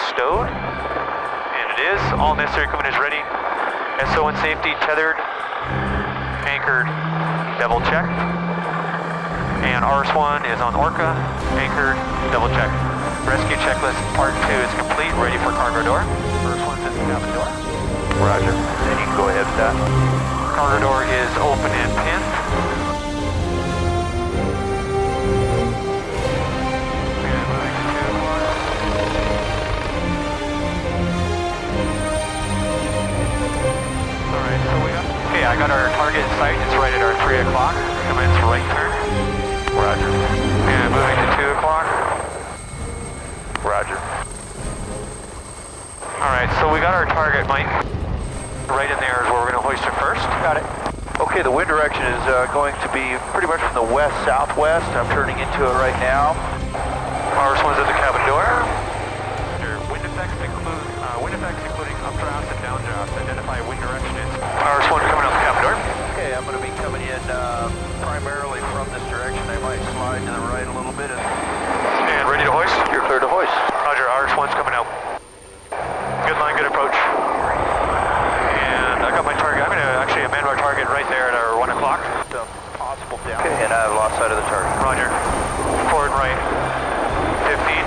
stowed, and it is. All necessary equipment is ready. SO and safety, tethered, anchored, double checked. And RS-1 is on Orca, anchored, double checked. Rescue checklist part 2 is complete, ready for cargo door. RS-1's at the cabin door. Roger. Then you can go ahead with that. Cargo door is open and pinned. And moving to 2 o'clock. Alright, so we got... Okay, I got our target in sight. It's right at our 3 o'clock. Commence right turn. Roger. And moving to 2 o'clock. Roger. Alright, so we got our target, Mike. Right in there is where we're going to hoist it first. Got it. Okay, the wind direction is going to be pretty much from the west-southwest. I'm turning into it right now. RS-1's at the cabin door. Wind effects including updrafts and downdrafts. Identify wind direction is RS-1 coming out the cabin door. Okay, I'm going to be coming in primarily from this direction. I might slide to the right a little bit. And ready to hoist? You're clear to hoist. Roger, RS-1's coming out. Good line, good approach. And I got my target. I'm going to actually amend our target right there at our 1 o'clock. Possible down. Okay, and I've lost sight of the target. Roger. Forward right. 15.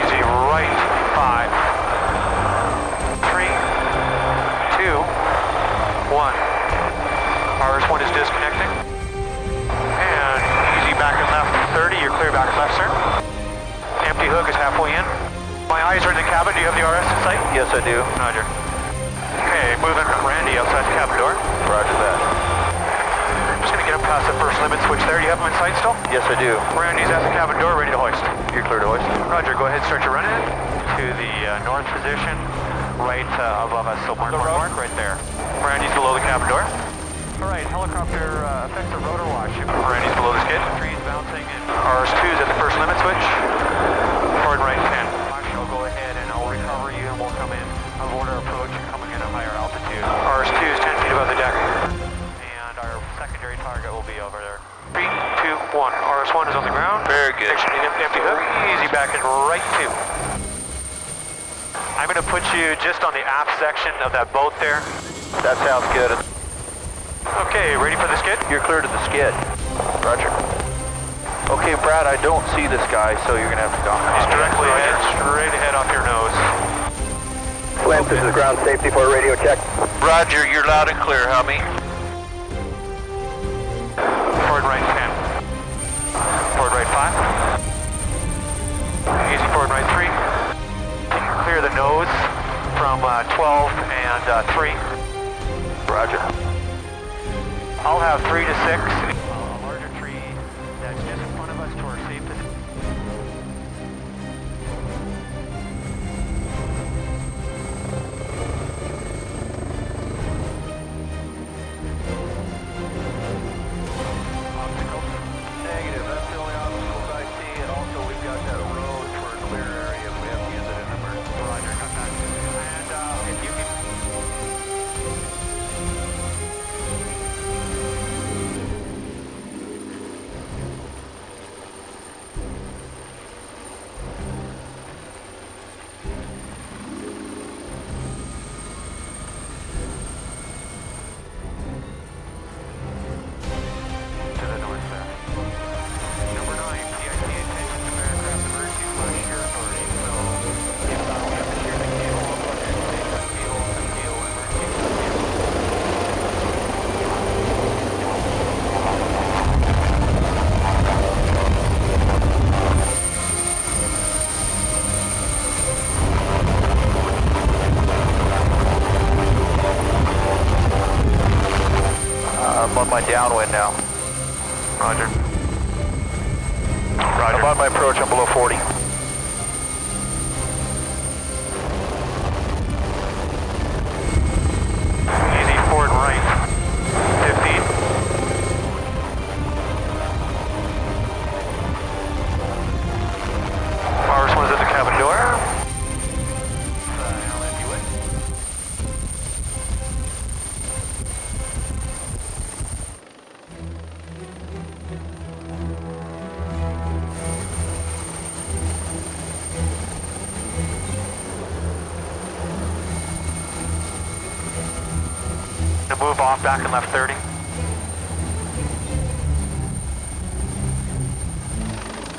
Easy right. 5. 3. 2. 1. RS-1 is disconnecting. And easy back and left. 30. You're clear back and left, sir. Empty hook is halfway in. My eyes are in the cabin. Do you have the RS in sight? Yes, I do. Roger. Okay, moving Randy outside the cabin door. Roger that. I'm just going to get him past the first limit switch there. Do you have him in sight still? Yes, I do. Randy's at the cabin door, ready to hoist. You're clear to hoist. Roger, go ahead, start your run in to the north position, right above us. So mark right there. Randy's below the cabin door. All right, helicopter effective rotor watch. Randy's below the skid. Trees bouncing, and RS-2's at the first limit switch. Forward right 10. I'll go ahead and I'll recover you, and we'll come in avoid our approach and coming in at higher altitude. RS-2 is 10 feet above the deck. And our secondary target will be over there. 3, 2, 1. RS-1 is on the ground. Very good. Empty hook. Easy back and right 2. I'm going to put you just on the aft section of that boat there. That sounds good. Okay, ready for the skid? You're clear to the skid. Roger. Okay, Brad, I don't see this guy, so you're going to have to go. He's directly ahead, straight ahead off your nose. Lance, this is ground safety for a radio check. Roger, you're loud and clear, homie. Forward right 10. Forward right 5. Easy forward right 3. Clear the nose from 12 and 3. Roger. I'll have 3 to 6. A larger tree that's just in front of us to our safe position. Obstacles? Negative, that's the only obstacles I see, and also we've got that road for a clear area if we have to use it in emergency. Roger, got that. And if you can... to the north there. Number 9, PIT attention to aircraft emergency flash air authority. So if we have to share the cable, we'll go ahead and take the cable, emergency I'm on my downwind now. Roger. I'm on my approach, I'm below 40. Easy forward right. 15. RS-1's at the cabin door. I'll let you in. to move off back and left 30.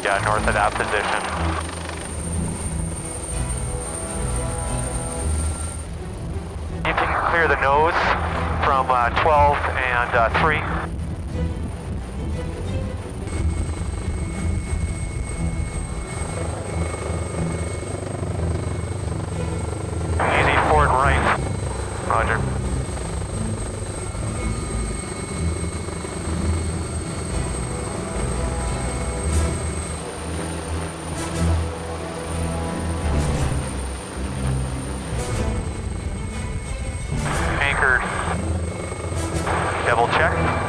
Yeah, north of that position. You can clear the nose from 12 and 3. Easy forward right. Roger. Anchored. Double check.